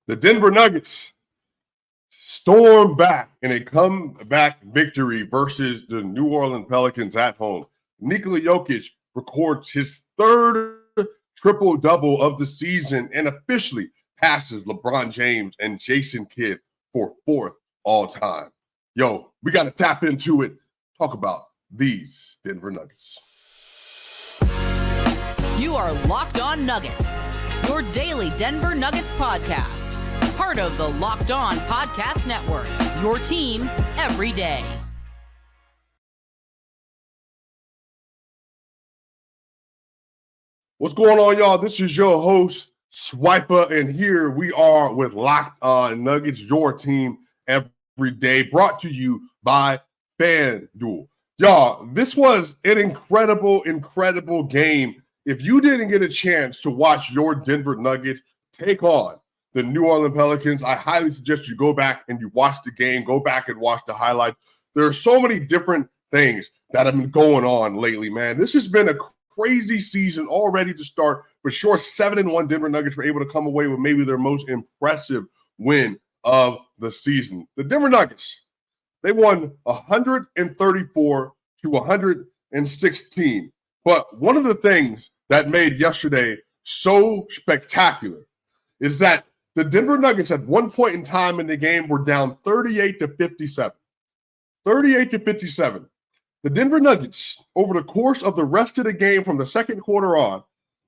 The Denver Nuggets storm back in a comeback victory versus the New Orleans Pelicans at home. Nikola Jokic records his third triple-double of the season and officially passes LeBron James and Jason Kidd for fourth all-time. Yo, we got to tap into it. Talk about these Denver Nuggets. You are Locked On Nuggets, your daily Denver Nuggets podcast. Part of the Locked On Podcast Network, your team every day. What's going on, y'all? This is your host, Swiper, and here we are with Locked On Nuggets, your team every day, brought to you by FanDuel. Y'all, this was an incredible game. If you didn't get a chance to watch your Denver Nuggets take on the New Orleans Pelicans, I highly suggest you go back and you watch the game, go back and watch the highlights. There are so many different things that have been going on lately, man. This has been a crazy season already to start, but sure, 7-1 Denver Nuggets were able to come away with maybe their most impressive win of the season. The Denver Nuggets, they won 134 to 116. But one of the things that made yesterday so spectacular is that the Denver Nuggets at one point in time in the game were down 38 to 57. 38 to 57. The Denver Nuggets, over the course of the rest of the game from the second quarter on,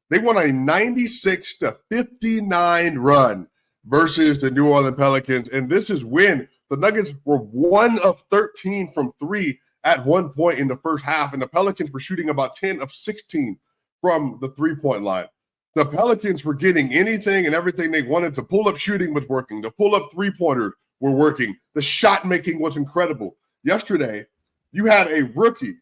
they won a 96 to 59 run versus the New Orleans Pelicans. And this is when the Nuggets were 1 of 13 from three at one point in the first half, and the Pelicans were shooting about 10 of 16 from the three-point line. The Pelicans were getting anything and everything they wanted. The pull-up shooting was working. The pull-up three-pointers were working. The shot-making was incredible. Yesterday, you had a rookie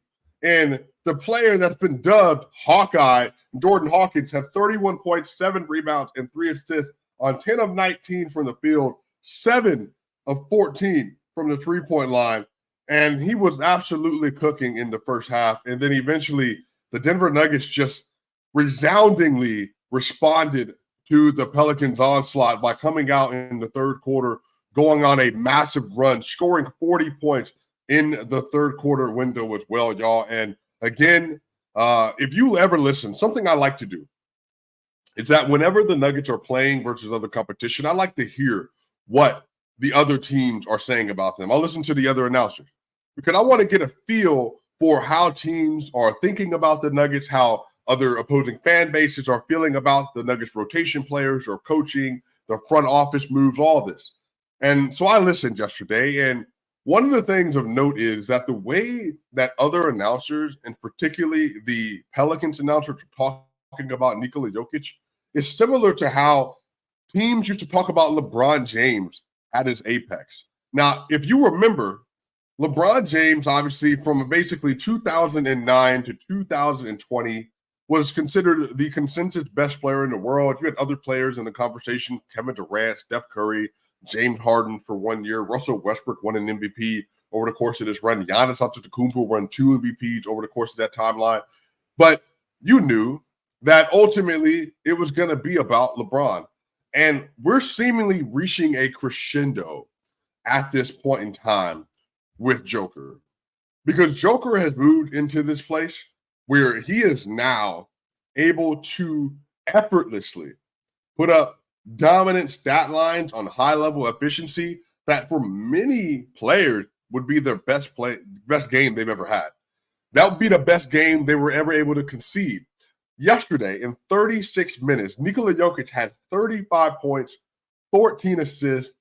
and the player that's been dubbed Hawkeye, Jordan Hawkins, had 31 points, 7 rebounds, and 3 assists on 10 of 19 from the field, 7 of 14 from the three-point line. And he was absolutely cooking in the first half. And then eventually the Denver Nuggets just resoundingly responded to the Pelicans' onslaught by coming out in the third quarter, going on a massive run, scoring 40 points in the third quarter window as well, y'all. And again, if you ever listen, something I like to do is that whenever the Nuggets are playing versus other competition, I like to hear what the other teams are saying about them. I'll listen to the other announcers because I want to get a feel for how teams are thinking about the Nuggets, how other opposing fan bases are feeling about the Nuggets rotation players or coaching, the front office moves, all this. And so I listened yesterday, and one of the things of note is that the way that other announcers, and particularly the Pelicans announcers, are talking about Nikola Jokic is similar to how teams used to talk about LeBron James at his apex. Now, if you remember, LeBron James, obviously, from basically 2009 to 2020, was considered the consensus best player in the world. You had other players in the conversation, Kevin Durant, Steph Curry, James Harden for 1 year. Russell Westbrook won an MVP over the course of this run. Giannis Antetokounmpo won 2 MVPs over the course of that timeline. But you knew that ultimately it was going to be about LeBron. And we're seemingly reaching a crescendo at this point in time with Joker, because Joker has moved into this place where he is now able to effortlessly put up dominant stat lines on high-level efficiency that for many players would be their best game they've ever had. That would be the best game they were ever able to concede. Yesterday, in 36 minutes, Nikola Jokic had 35 points, 14 assists,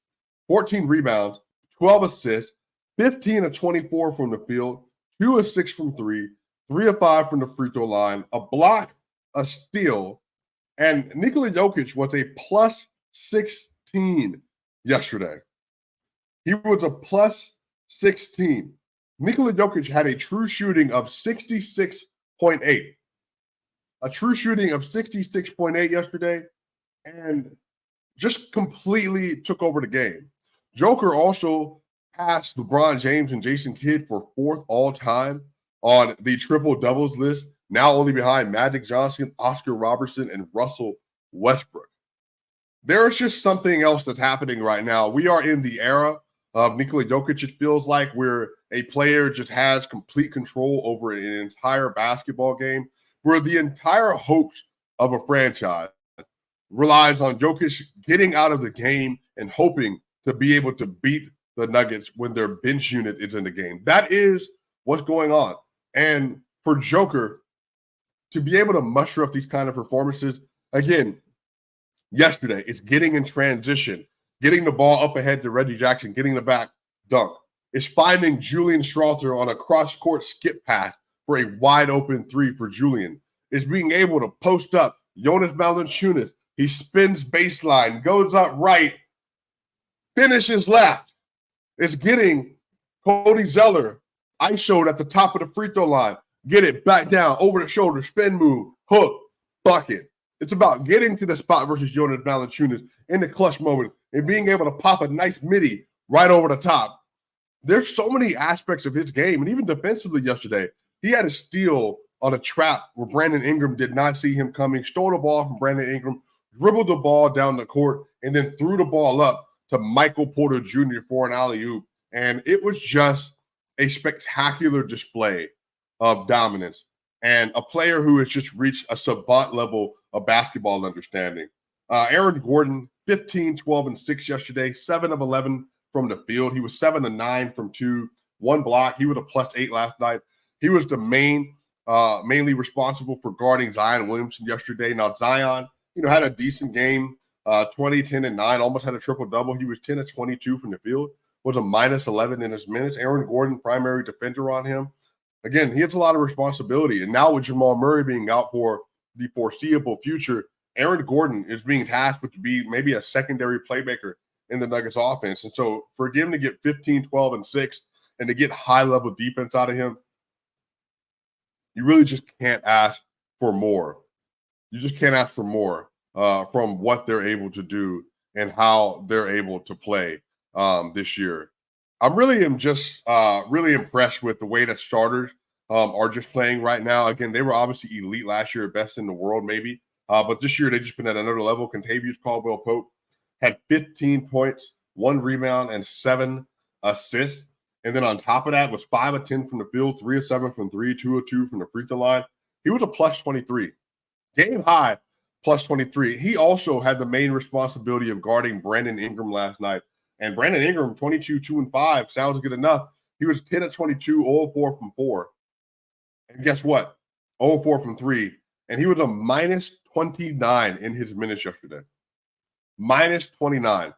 14 rebounds, 12 assists, 15 of 24 from the field, 2 of 6 from 3, 3 of 5 from the free throw line, a block, a steal, and Nikola Jokic was a plus 16 yesterday. He was a plus 16. Nikola Jokic had a true shooting of 66.8. A true shooting of 66.8 yesterday, and just completely took over the game. Joker also passed LeBron James and Jason Kidd for 4th all-time on the triple-doubles list, now only behind Magic Johnson, Oscar Robertson, and Russell Westbrook. There's just something else that's happening right now. We are in the era of Nikola Jokic. It feels like where a player just has complete control over an entire basketball game, where the entire hopes of a franchise relies on Jokic getting out of the game and hoping to be able to beat the Nuggets when their bench unit is in the game. That is what's going on. And for Joker to be able to muster up these kind of performances, again, yesterday, it's getting in transition, getting the ball up ahead to Reggie Jackson, getting the back dunk. It's finding Julian Strawther on a cross-court skip pass for a wide-open three for Julian. It's being able to post up Jonas Valanciunas. He spins baseline, goes up right, finishes left. It's getting Cody Zeller ISO'd at the top of the free throw line. Get it back down, over the shoulder, spin move, hook, bucket. It's about getting to the spot versus Jonas Valanciunas in the clutch moment and being able to pop a nice midi right over the top. There's so many aspects of his game, and even defensively yesterday, he had a steal on a trap where Brandon Ingram did not see him coming, stole the ball from Brandon Ingram, dribbled the ball down the court, and then threw the ball up to Michael Porter Jr. for an alley-oop. And it was just a spectacular display of dominance and a player who has just reached a savant level of basketball understanding. Aaron Gordon, 15, 12, and 6 yesterday, 7 of 11 from the field. He was 7 of 9 from 2, 1 block. He was a +8 last night. He was the mainly responsible for guarding Zion Williamson yesterday. Now, Zion, had a decent game, 20, 10, and 9, almost had a triple-double. He was 10 of 22 from the field, was a -11 in his minutes. Aaron Gordon, primary defender on him. Again, he has a lot of responsibility. And now with Jamal Murray being out for the foreseeable future, Aaron Gordon is being tasked with to be maybe a secondary playmaker in the Nuggets offense. And so for him to get 15, 12, and 6 and to get high-level defense out of him, you really just can't ask for more. You just can't ask for more from what they're able to do and how they're able to play this year. I'm really impressed with the way that starters are just playing right now. Again, they were obviously elite last year, best in the world maybe. But this year they've just been at another level. Kentavious Caldwell-Pope had 15 points, 1 rebound, and 7 assists. And then on top of that was 5 of 10 from the field, 3 of 7 from 3, 2 of 2 from the free throw line. He was a +23. Game high, +23. He also had the main responsibility of guarding Brandon Ingram last night. And Brandon Ingram, 22, 2, and 5, sounds good enough. He was 10 of 22, 0 of 4 from 4. And guess what? 0 of 4 from 3. And he was a -29 in his minutes yesterday. -29.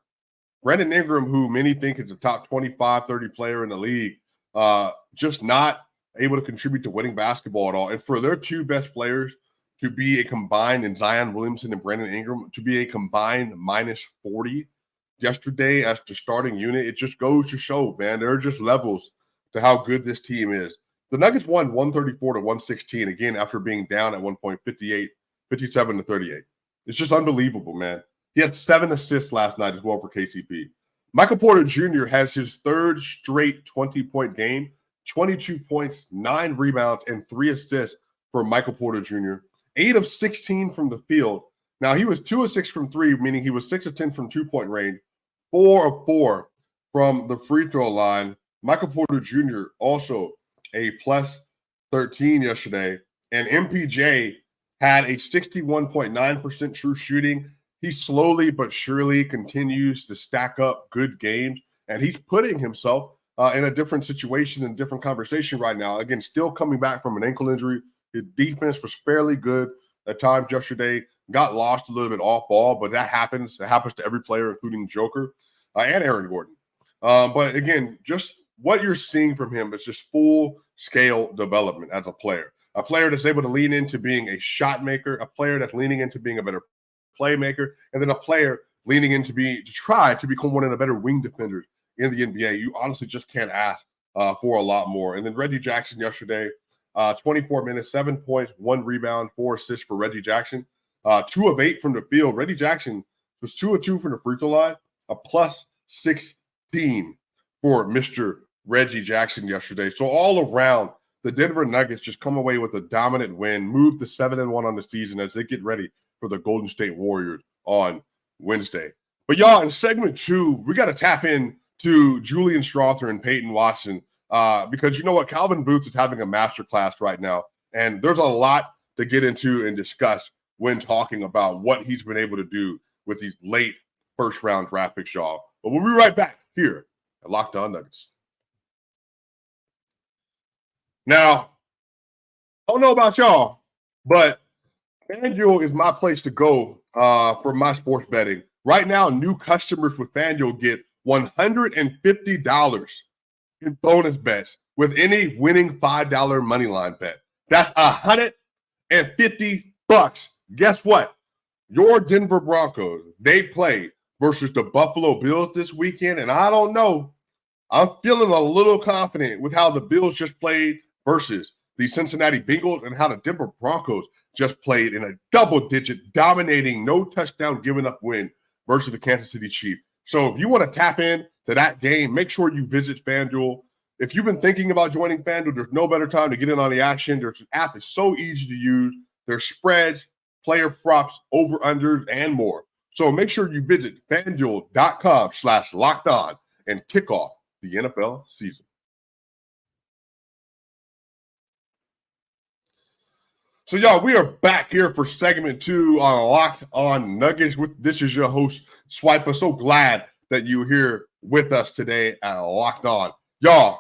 Brandon Ingram, who many think is a top 25, 30 player in the league, just not able to contribute to winning basketball at all. And for their two best players to be a combined, in Zion Williamson and Brandon Ingram, to be a combined -40 yesterday as the starting unit, it just goes to show, man, there are just levels to how good this team is. The Nuggets won 134 to 116, again, after being down at one point 57 to 38. It's just unbelievable, man. He had 7 assists last night as well for KCP. Michael Porter Jr. has his 3rd straight 20-point game, 22 points, 9 rebounds, and 3 assists for Michael Porter Jr. 8 of 16 from the field. Now, he was 2 of 6 from 3, meaning he was 6 of 10 from 2-point range, 4 of 4 from the free throw line. Michael Porter Jr. also a +13 yesterday. And MPJ had a 61.9% true shooting. He slowly but surely continues to stack up good games, and he's putting himself in a different situation and different conversation right now. Again, still coming back from an ankle injury. His defense was fairly good at times yesterday. Got lost a little bit off ball, but that happens. It happens to every player, including Joker and Aaron Gordon. But again, just what you're seeing from him is just full-scale development as a player that's able to lean into being a shot maker, a player that's leaning into being a better playmaker, and then a player leaning in to try to become one of the better wing defenders in the NBA. You honestly just can't ask for a lot more. And then Reggie Jackson yesterday, 24 minutes, 7 points, 1 rebound, 4 assists for Reggie Jackson. 2 of 8 from the field. Reggie Jackson was 2 of 2 from the free throw line, a +16 for Mr. Reggie Jackson yesterday. So all around, the Denver Nuggets just come away with a dominant win, move to 7-1 on the season as they get ready for the Golden State Warriors on Wednesday. But y'all, in segment 2, we got to tap in to Julian Strawther and Peyton Watson because you know what? Calvin Booth is having a masterclass right now, and there's a lot to get into and discuss when talking about what he's been able to do with these late first-round draft picks, y'all. But we'll be right back here at Locked On Nuggets. Now, I don't know about y'all, but FanDuel is my place to go for my sports betting. Right now, new customers with FanDuel get $150 in bonus bets with any winning $5 money line bet. That's $150. Guess what? Your Denver Broncos, they play versus the Buffalo Bills this weekend, and I don't know. I'm feeling a little confident with how the Bills just played versus the Cincinnati Bengals and how the Denver Broncos just played in a double-digit, dominating, no touchdown giving up win versus the Kansas City Chiefs. So if you want to tap in to that game, make sure you visit FanDuel. If you've been thinking about joining FanDuel, there's no better time to get in on the action. Their app is so easy to use. There's spreads, player props, over-unders, and more. So make sure you visit FanDuel.com/lockedon and kick off the NFL season. So, y'all, we are back here for segment 2 on Locked On Nuggets. This is your host, Swiper. So glad that you're here with us today at Locked On. Y'all,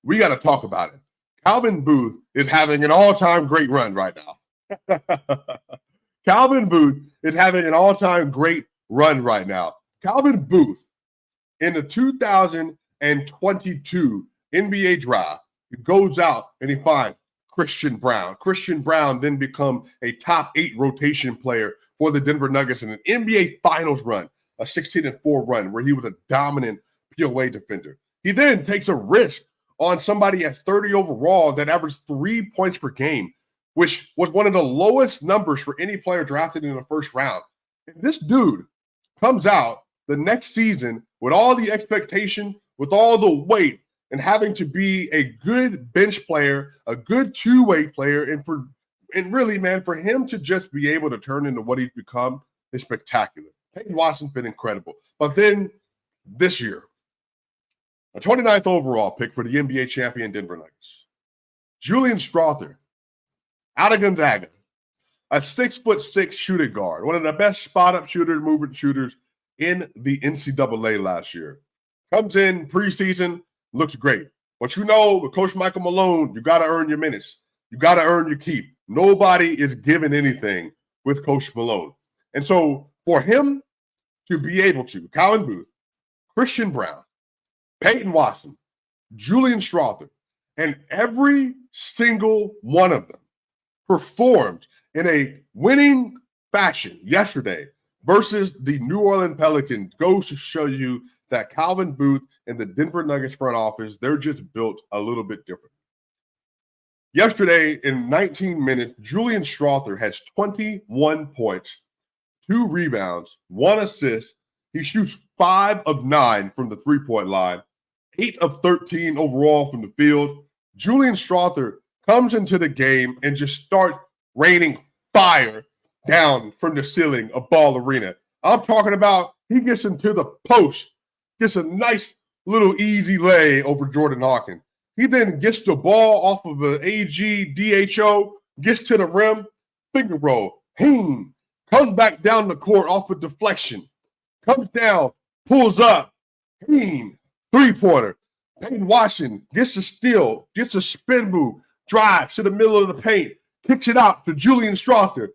we got to talk about it. Calvin Booth is having an all-time great run right now. Calvin Booth is having an all-time great run right now. Calvin Booth, in the 2022 NBA draft, he goes out and he finds Christian Braun. Christian Braun then become a top 8 rotation player for the Denver Nuggets in an NBA Finals run, a 16-4 run where he was a dominant POA defender. He then takes a risk on somebody at 30 overall that averaged 3 points per game, which was one of the lowest numbers for any player drafted in the first round. And this dude comes out the next season with all the expectation, with all the weight, and having to be a good bench player, a good two-way player, and really, man, for him to just be able to turn into what he's become is spectacular. Peyton Watson's been incredible. But then this year, a 29th overall pick for the NBA champion Denver Nuggets, Julian Strawther, out of Gonzaga, a 6'6" shooting guard, one of the best spot-up shooters, movement shooters in the NCAA last year. Comes in preseason, looks great. But you know, with Coach Michael Malone, you got to earn your minutes. You got to earn your keep. Nobody is given anything with Coach Malone. And so for him to be able to, Calvin Booth, Christian Braun, Peyton Watson, Julian Strawther, and every single one of them performed in a winning fashion yesterday versus the New Orleans Pelicans goes to show you that Calvin Booth and the Denver Nuggets front office, they're just built a little bit different. Yesterday, in 19 minutes, Julian Strawther has 21 points, 2 rebounds, 1 assist. He shoots 5 of 9 from the three-point line, 8 of 13 overall from the field. Julian Strawther comes into the game and just starts raining fire down from the ceiling of Ball Arena. I'm talking about he gets into the post, gets a nice little easy lay over Jordan Hawkins. He then gets the ball off of an AG DHO, gets to the rim, finger roll, comes back down the court off a deflection, comes down, pulls up, three-pointer. Peyton Watson gets a steal, gets a spin move, drives to the middle of the paint, kicks it out to Julian Strawther.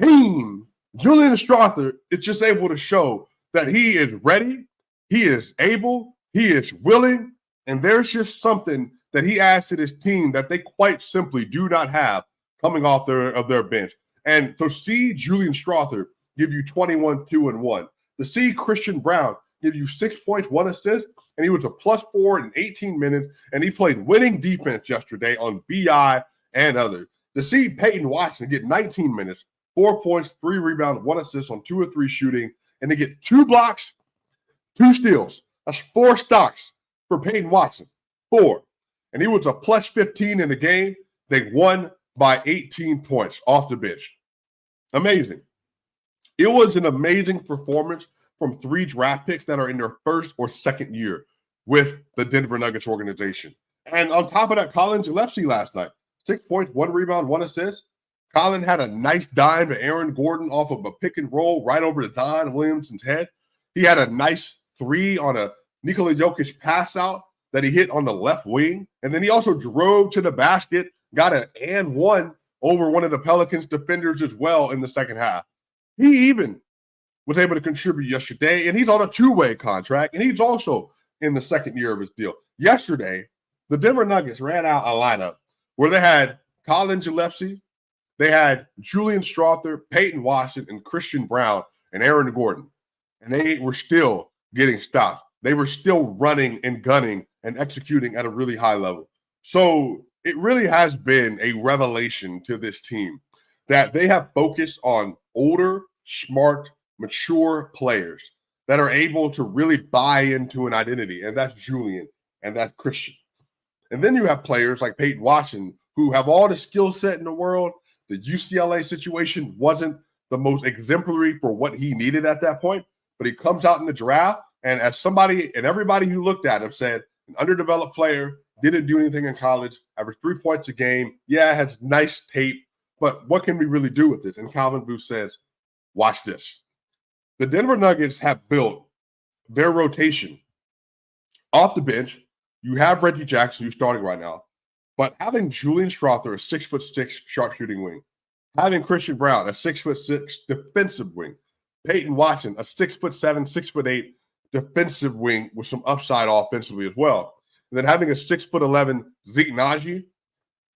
Julian Strawther is just able to show that he is ready, he is able, he is willing, and there's just something that he adds to this team that they quite simply do not have coming off their bench. And to see Julian Strawther give you 21, 2, and 1, to see Christian Braun give you 6 points, 1 assist, and he was a +4 in 18 minutes, and he played winning defense yesterday on BI and others. To see Peyton Watson get 19 minutes, 4 points, 3 rebounds, 1 assist on 2 of 3 shooting, and to get 2 blocks, 2 steals. That's 4 stocks for Peyton Watson. 4. And he was a +15 in the game. They won by 18 points off the bench. Amazing. It was an amazing performance from 3 draft picks that are in their first or second year with the Denver Nuggets organization. And on top of that, Colin Gillespie last night, 6 points, 1 rebound, 1 assist. Colin had a nice dime to Aaron Gordon off of a pick and roll right over to Zion Williamson's head. He had a nice 3 on a Nikola Jokic pass out that he hit on the left wing. And then he also drove to the basket, got an and 1 over one of the Pelicans defenders as well in the second half. He even was able to contribute yesterday, and he's on a 2-way contract, and he's also in the second year of his deal. Yesterday, the Denver Nuggets ran out a lineup where they had Colin Gillespie, they had Julian Strawther, Peyton Washington, and Christian Brown, and Aaron Gordon. And they were still getting stopped. They were still running and gunning and executing at a really high level. So it really has been a revelation to this team that they have focused on older, smart, mature players that are able to really buy into an identity. And that's Julian and that's Christian. And then you have players like Peyton Watson who have all the skill set in the world. The UCLA situation wasn't the most exemplary for what he needed at that point, but he comes out in the draft, and as somebody and everybody who looked at him said, an underdeveloped player, didn't do anything in college, averaged 3 points a game. Yeah, has nice tape, but what can we really do with it? And Calvin Booth says, watch this. The Denver Nuggets have built their rotation off the bench. You have Reggie Jackson, who's starting right now, but having Julian Strawther, a 6'6" sharpshooting wing, having Christian Brown, a 6'6" defensive wing, Peyton Watson, a 6'7", 6'8" defensive wing with some upside offensively as well. And then having a 6'11" Zeke Naji,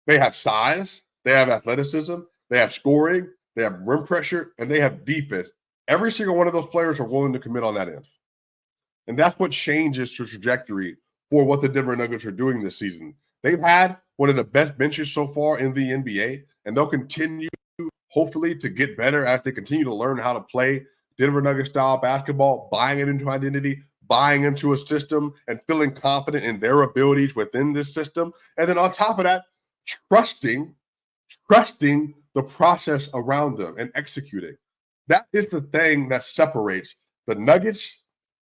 they have size, they have athleticism, they have scoring, they have rim pressure, and they have defense. Every single one of those players are willing to commit on that end. And that's what changes the trajectory for what the Denver Nuggets are doing this season. They've had one of the best benches so far in the NBA, and they'll continue, hopefully, to get better as they continue to learn how to play Denver Nuggets-style basketball, buying it into identity, buying into a system, and feeling confident in their abilities within this system. And then on top of that, trusting the process around them and executing. That is the thing that separates the Nuggets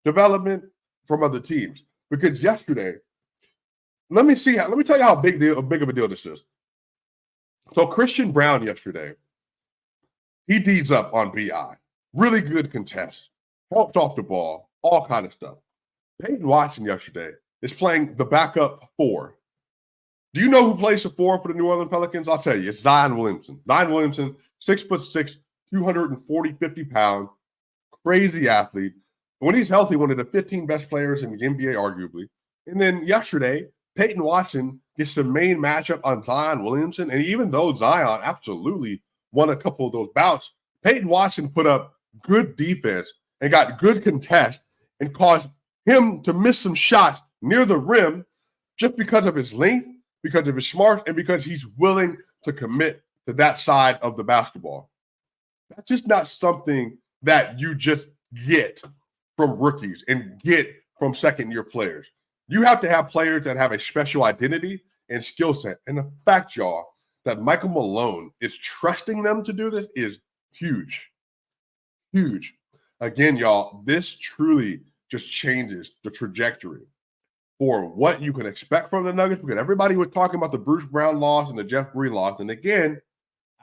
development from other teams. Because yesterday, let me tell you how big of a deal this is. So Christian Brown yesterday, he D's up on BI. Really good contest. Helped off the ball. All kind of stuff. Peyton Watson yesterday is playing the backup 4. Do you know who plays the 4 for the New Orleans Pelicans? I'll tell you. It's Zion Williamson. Zion Williamson, 6'6", 250 pounds, crazy athlete. When he's healthy, one of the 15 best players in the NBA, arguably. And then yesterday, Peyton Watson gets the main matchup on Zion Williamson. And even though Zion absolutely won a couple of those bouts, Peyton Watson put up good defense and got good contest and caused him to miss some shots near the rim just because of his length, because of his smarts, and because he's willing to commit to that side of the basketball. That's just not something that you just get from rookies and get from second-year players. You have to have players that have a special identity and skill set. And the fact, y'all, that Michael Malone is trusting them to do this is huge. Huge. Again, y'all, this truly just changes the trajectory for what you can expect from the Nuggets, because everybody was talking about the Bruce Brown loss and the Jeff Green loss. And again,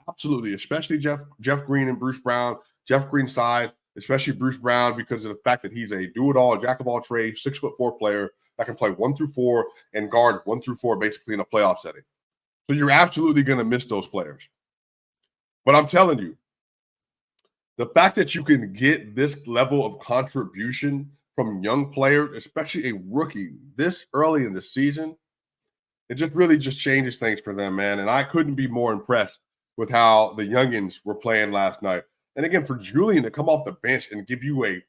absolutely, especially Jeff Green and Bruce Brown, Jeff Green's side, especially Bruce Brown, because of the fact that he's a do-it-all, jack-of-all-trades, 6'4" player that can play 1 through 4 and guard 1 through 4 basically in a playoff setting. So you're absolutely going to miss those players. But I'm telling you, the fact that you can get this level of contribution from young players, especially a rookie this early in the season, it just really just changes things for them, man. And I couldn't be more impressed with how the youngins were playing last night. And again, for Julian to come off the bench and give you a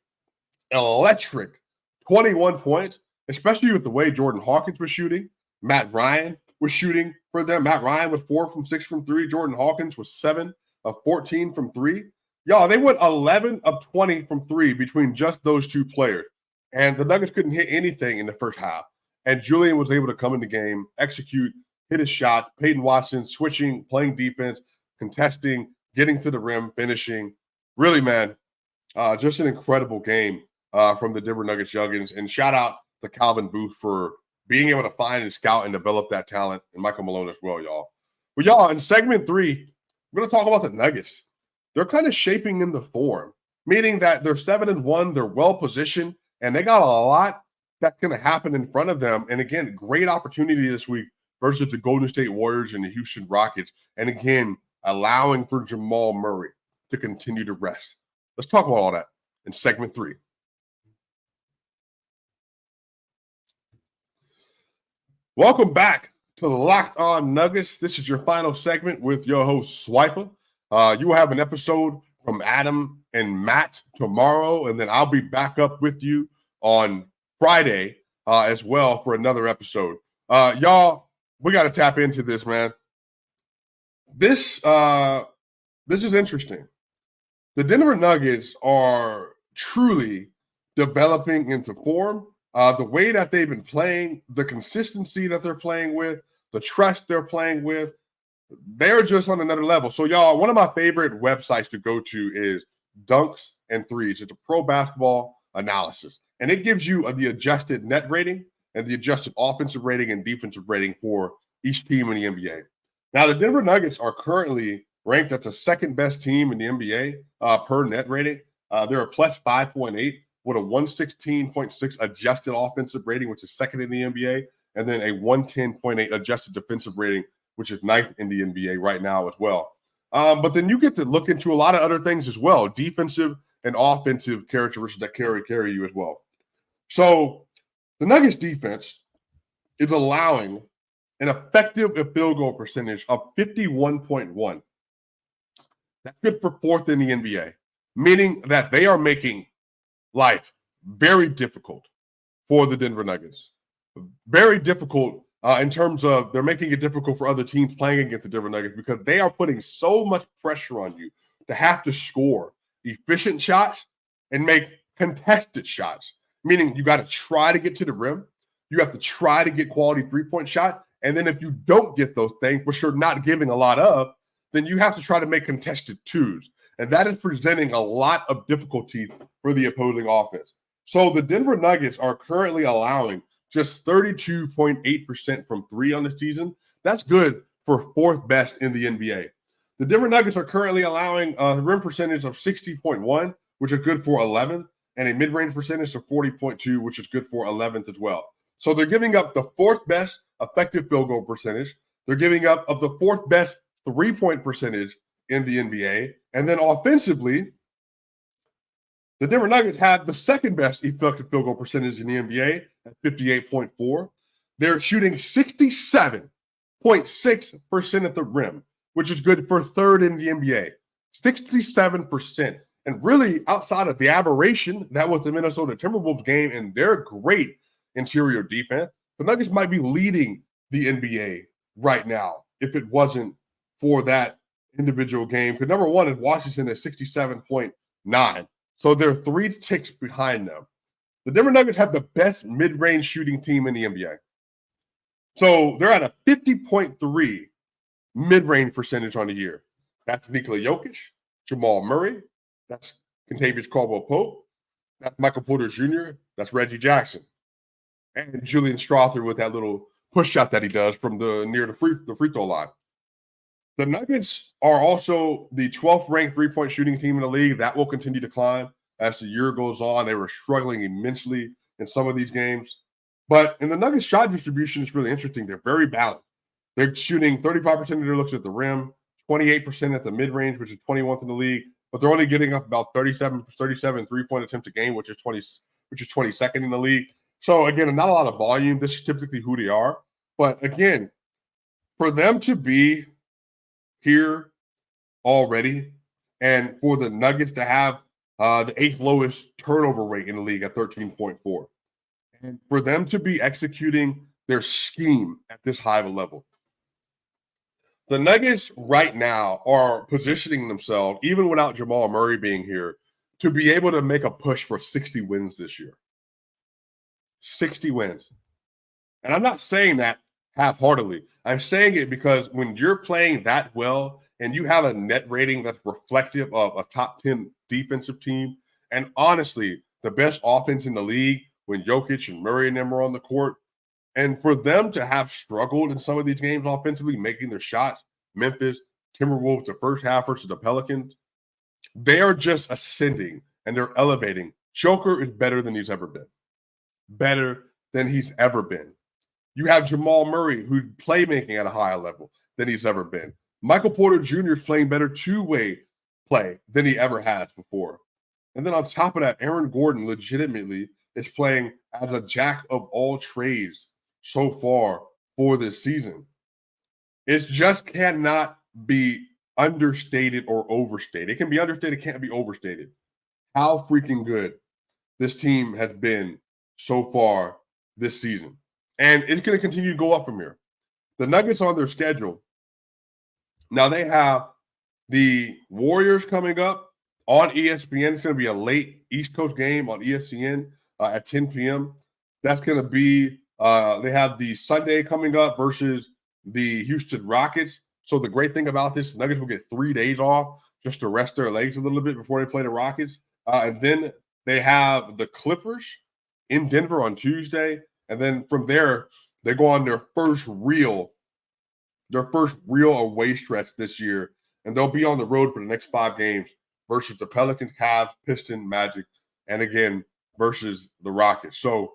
electric 21 points, especially with the way Jordan Hawkins was shooting, Matt Ryan was shooting for them. Matt Ryan was 4 from 6 from 3. Jordan Hawkins was 7 of 14 from 3. Y'all, they went 11 of 20 from 3 between just those two players. And the Nuggets couldn't hit anything in the first half. And Julian was able to come in the game, execute, hit his shot. Peyton Watson switching, playing defense, contesting, getting to the rim, finishing. Really, man, Just an incredible game from the Denver Nuggets youngins. And shout out to Calvin Booth for being able to find and scout and develop that talent, and Michael Malone as well, y'all. But y'all, in segment 3, we're going to talk about the Nuggets. They're kind of shaping in the form, meaning that they're 7-1, they're well positioned, and they got a lot that's going to happen in front of them. And again, great opportunity this week versus the Golden State Warriors and the Houston Rockets. And again, allowing for Jamal Murray to continue to rest. Let's talk about all that in segment 3. Welcome back to the Locked On Nuggets. This is your final segment with your host, Swiper. You will have an episode from Adam and Matt tomorrow, and then I'll be back up with you on Friday as well for another episode. Y'all, we got to tap into this, man. This is interesting. The Denver Nuggets are truly developing into form. The way that they've been playing, the consistency that they're playing with, the trust they're playing with, they're just on another level. So, y'all, one of my favorite websites to go to is Dunks and Threes. It's a pro basketball analysis, and it gives you the adjusted net rating and the adjusted offensive rating and defensive rating for each team in the NBA. Now, the Denver Nuggets are currently ranked as the second best team in the NBA per net rating. They're a plus 5.8 with a 116.6 adjusted offensive rating, which is second in the NBA, and then a 110.8 adjusted defensive rating, which is ninth in the NBA right now as well. But then you get to look into a lot of other things as well, defensive and offensive characteristics that carry you as well. So the Nuggets defense is allowing an effective field goal percentage of 51.1. That's good for fourth in the NBA, meaning that they are making life very difficult for the Denver Nuggets. Very difficult in terms of they're making it difficult for other teams playing against the Denver Nuggets because they are putting so much pressure on you to have to score efficient shots and make contested shots, meaning you got to try to get to the rim. You have to try to get quality three-point shot. And then if you don't get those things, which you're not giving a lot of, then you have to try to make contested twos. And that is presenting a lot of difficulty for the opposing offense. So the Denver Nuggets are currently allowing just 32.8% from three on the season. That's good for fourth best in the NBA. The Denver Nuggets are currently allowing a rim percentage of 60.1, which is good for 11th, and a mid-range percentage of 40.2, which is good for 11th as well. So they're giving up the fourth best effective field goal percentage. They're giving up of the fourth best three-point percentage in the NBA. And then offensively, the Denver Nuggets have the second best effective field goal percentage in the NBA at 58.4. They're shooting 67.6% at the rim, which is good for third in the NBA. 67%. And really, outside of the aberration that was the Minnesota Timberwolves game and their great interior defense, the Nuggets might be leading the NBA right now if it wasn't for that individual game. Because number one is Washington at 67.9. So they're 3 ticks behind them. The Denver Nuggets have the best mid-range shooting team in the NBA. So they're at a 50.3 mid-range percentage on the year. That's Nikola Jokic, Jamal Murray, that's Kentavious Caldwell-Pope, that's Michael Porter Jr., that's Reggie Jackson, and Julian Strawther with that little push shot that he does from near the free throw line. The Nuggets are also the 12th ranked three-point shooting team in the league. That will continue to climb as the year goes on. They were struggling immensely in some of these games. But in the Nuggets shot distribution is really interesting. They're very balanced. They're shooting 35% of their looks at the rim, 28% at the mid-range, which is 21st in the league. But they're only getting up about 37 three-point attempts a game, which is 22nd in the league. So, again, not a lot of volume. This is typically who they are. But, again, for them to be here already and for the Nuggets to have the 8th lowest turnover rate in the league at 13.4, and for them to be executing their scheme at this high of a level, the Nuggets right now are positioning themselves, even without Jamal Murray being here, to be able to make a push for 60 wins this year. 60 wins. And I'm not saying that half-heartedly. I'm saying it because when you're playing that well and you have a net rating that's reflective of a top 10 defensive team And honestly, the best offense in the league when Jokic and Murray and them are on the court. And for them to have struggled in some of these games offensively, making their shots, Memphis, Timberwolves, the first half versus the Pelicans, they are just ascending and they're elevating. Joker is better than he's ever been. Better than he's ever been. You have Jamal Murray, who's playmaking at a higher level than he's ever been. Michael Porter Jr. is playing better two-way play than he ever has before. And then on top of that, Aaron Gordon legitimately is playing as a jack of all trades so far for this season. It just cannot be understated or overstated. It can be understated, can't be overstated. How freaking good this team has been so far this season. And it's going to continue to go up from here. The Nuggets on their schedule. Now they have the Warriors coming up on ESPN. It's going to be a late East Coast game on ESPN at 10 p.m. That's going to be, they have the Sunday coming up versus the Houston Rockets. So the great thing about this, Nuggets will get 3 days off just to rest their legs a little bit before they play the Rockets. And then they have the Clippers in Denver on Tuesday. And then from there, they go on their first real away stretch this year. And they'll be on the road for the next 5 games versus the Pelicans, Cavs, Pistons, Magic, and again, versus the Rockets. So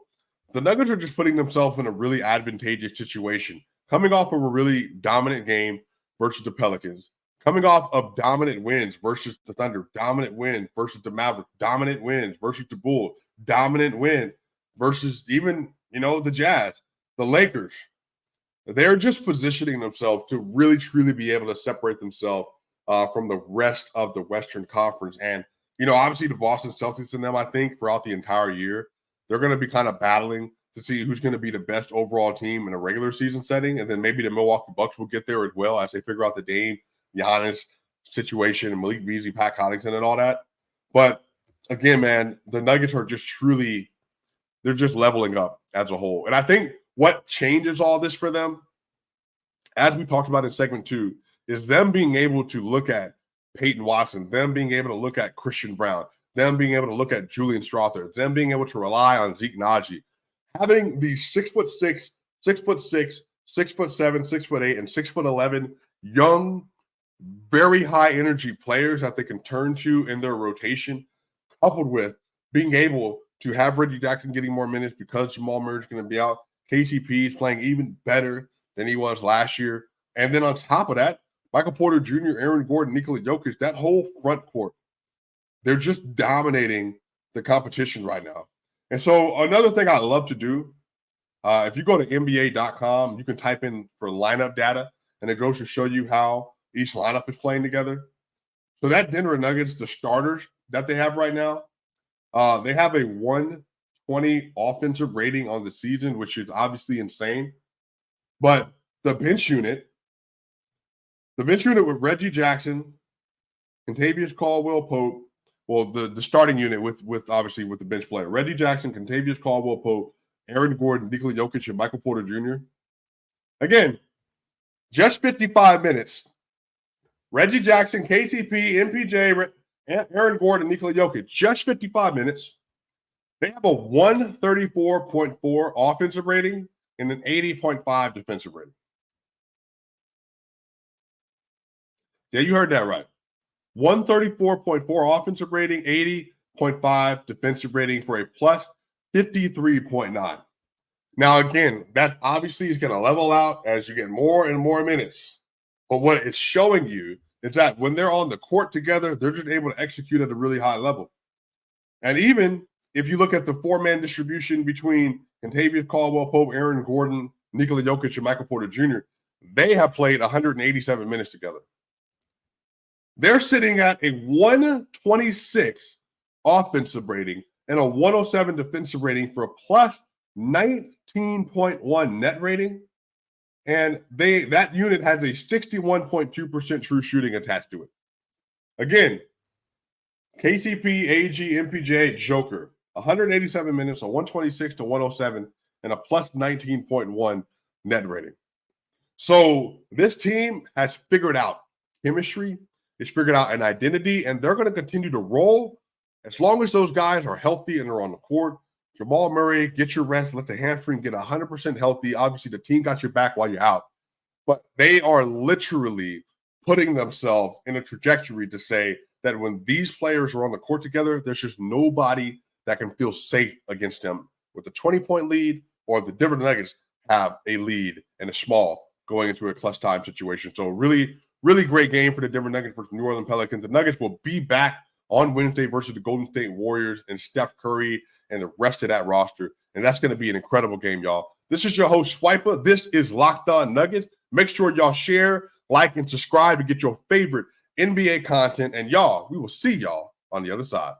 the Nuggets are just putting themselves in a really advantageous situation, coming off of a really dominant game versus the Pelicans, coming off of dominant wins versus the Thunder, dominant wins versus the Mavericks, dominant wins versus the Bulls, dominant win versus even, the Jazz, the Lakers. They're just positioning themselves to really, truly be able to separate themselves from the rest of the Western Conference. And, obviously the Boston Celtics and them, I think, throughout the entire year, they're going to be kind of battling to see who's going to be the best overall team in a regular season setting. And then maybe the Milwaukee Bucks will get there as well as they figure out the Dame, Giannis situation, and Malik Beasley, Pat Connaughton, and all that. But again, man, the Nuggets are just truly, they're just leveling up as a whole. And I think what changes all this for them, as we talked about in segment 2, is them being able to look at Peyton Watson, them being able to look at Christian Brown, them being able to look at Julian Strawther, them being able to rely on Zeke Naji, having these 6'6", 6'6", 6'7", 6'8", and 6'11" young, very high energy players that they can turn to in their rotation, coupled with being able to have Reggie Jackson getting more minutes because Jamal Murray is going to be out. KCP is playing even better than he was last year. And then on top of that, Michael Porter Jr., Aaron Gordon, Nikola Jokic, that whole front court, they're just dominating the competition right now. And so another thing I love to do, if you go to NBA.com, you can type in for lineup data, and it goes to show you how each lineup is playing together. So that Denver Nuggets, the starters that they have right now, they have a 120 offensive rating on the season, which is obviously insane. But the bench unit with Reggie Jackson, Kentavious Caldwell-Pope, well, the starting unit with obviously with the bench player, Reggie Jackson, Kentavious Caldwell-Pope, Aaron Gordon, Nikola Jokic, and Michael Porter Jr. Again, just 55 minutes. Reggie Jackson, KCP, MPJ, Aaron Gordon, Nikola Jokic, just 55 minutes. They have a 134.4 offensive rating and an 80.5 defensive rating. Yeah, you heard that right. 134.4 offensive rating, 80.5 defensive rating for a plus 53.9. Now, again, that obviously is going to level out as you get more and more minutes. But what it's showing you is that when they're on the court together, they're just able to execute at a really high level. And even if you look at the 4-man distribution between Kentavious Caldwell-Pope, Aaron Gordon, Nikola Jokic, and Michael Porter Jr., they have played 187 minutes together. They're sitting at a 126 offensive rating and a 107 defensive rating for a plus 19.1 net rating. And that unit has a 61.2% true shooting attached to it. Again, KCP, AG, MPJ, Joker, 187 minutes, a 126 to 107, and a plus 19.1 net rating. So this team has figured out chemistry, it's figured out an identity, and they're going to continue to roll As long as those guys are healthy and are on the court, Jamal Murray, get your rest, let the hamstring get 100% healthy. Obviously, the team got your back while you're out. But they are literally putting themselves in a trajectory to say that when these players are on the court together, there's just nobody that can feel safe against them with a 20-point lead, or the Denver Nuggets have a lead and a small going into a clutch time situation. So really, really great game for the Denver Nuggets versus New Orleans Pelicans. The Nuggets will be back on Wednesday versus the Golden State Warriors and Steph Curry and the rest of that roster. And that's going to be an incredible game, y'all. This is your host, Swiper. This is Locked On Nuggets. Make sure y'all share, like, and subscribe to get your favorite NBA content. And y'all, we will see y'all on the other side.